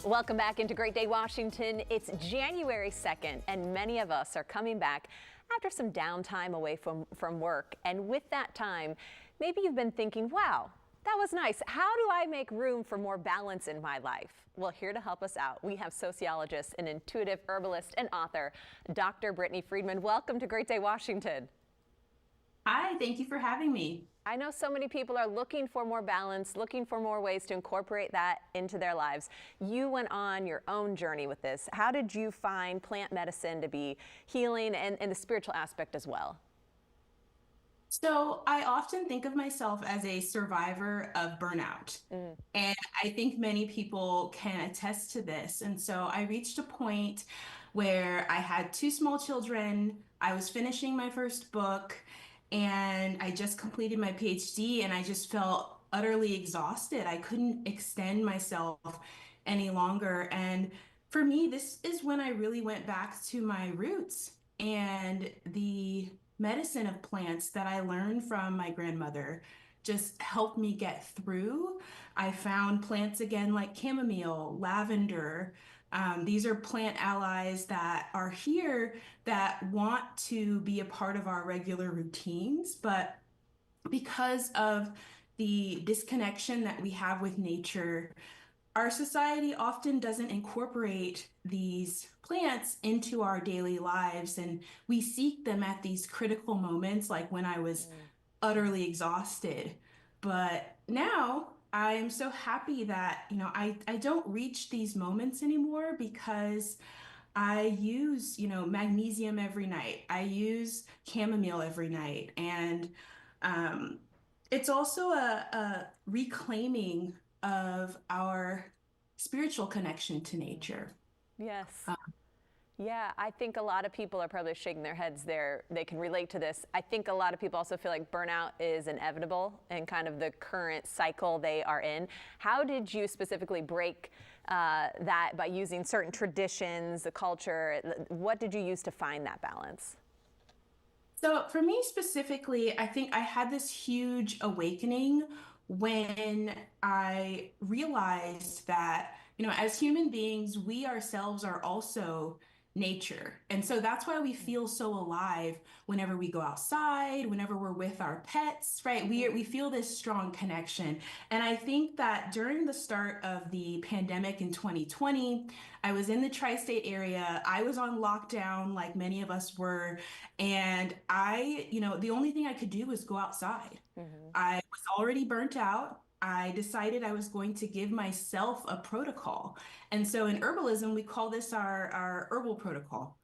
Welcome back into Great Day Washington. It's January 2nd, and many of us are coming back after some downtime away from work. And with that time, maybe you've been thinking, wow, that was nice. How do I make room for more balance in my life? Well, here to help us out, we have sociologist and intuitive herbalist and author, Dr. Brittany Friedman. Welcome to Great Day Washington. Hi, thank you for having me. I know so many people are looking for more balance, looking for more ways to incorporate that into their lives. You went on your own journey with this. How did you find plant medicine to be healing and the spiritual aspect as well? So, I often think of myself as a survivor of burnout. And I think many people can attest to this. And so, I reached a point where I had two small children, I was finishing my first book, and I just completed my PhD, and I just felt utterly exhausted. I couldn't extend myself any longer. And for me, this is when I really went back to my roots and the medicine of plants that I learned from my grandmother just helped me get through. I found plants again like chamomile, lavender. These are plant allies that are here that want to be a part of our regular routines, but because of the disconnection that we have with nature, our society often doesn't incorporate these plants into our daily lives, and we seek them at these critical moments, like when I was utterly exhausted. But now I am so happy that, I don't reach these moments anymore because I use, magnesium every night. I use chamomile every night. And um, it's also a reclaiming of our spiritual connection to nature. Yes. Yeah, I think a lot of people are probably shaking their heads there. They can relate to this. I think a lot of people also feel like burnout is inevitable in kind of the current cycle they are in. How did you specifically break that by using certain traditions, the culture? What did you use to find that balance? So for me specifically, I think I had this huge awakening when I realized that, as human beings, we ourselves are also nature. And so that's why we feel so alive whenever we go outside, whenever we're with our pets, right? We feel this strong connection. And I think that during the start of the pandemic in 2020, I was in the tri-state area. I was on lockdown like many of us were. And the only thing I could do was go outside. I was already burnt out. I decided I was going to give myself a protocol. And so in herbalism, we call this our herbal protocol.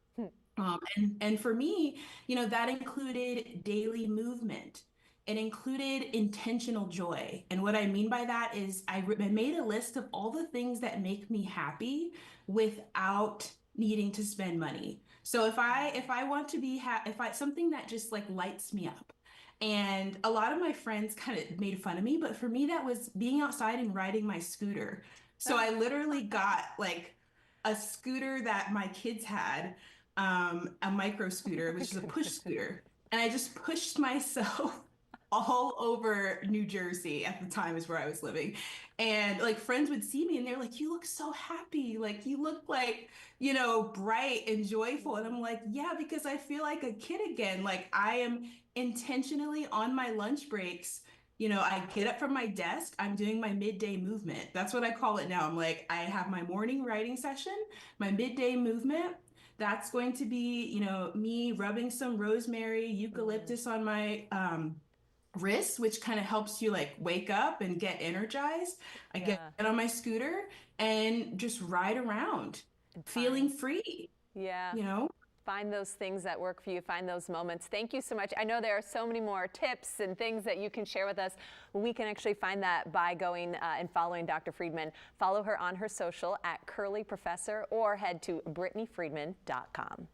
And for me, that included daily movement. It included intentional joy. And what I mean by that is I made a list of all the things that make me happy without needing to spend money. So if I want to be if I something that just like lights me up. And a lot of my friends kind of made fun of me, but for me that was being outside and riding my scooter. So I literally got like a scooter that my kids had, a micro scooter, which is a push scooter. And I just pushed myself all over New Jersey at the time is where I was living. And like friends would see me and they're like, you look so happy. Like you look like, bright and joyful. And I'm like, yeah, because I feel like a kid again. Like I am intentionally on my lunch breaks. I get up from my desk, I'm doing my midday movement. That's what I call it now. I'm like, I have my morning writing session, my midday movement. That's going to be, me rubbing some rosemary, eucalyptus on my wrist, which kind of helps you like wake up and get energized. I get Yeah, on my scooter and just ride around, and feeling fine. free, Yeah. you know? Find those things that work for you, find those moments. Thank you so much. I know there are so many more tips and things that you can share with us. We can actually find that by going and following Dr. Friedman. Follow her on her social at Curly Professor or head to BrittanyFriedman.com.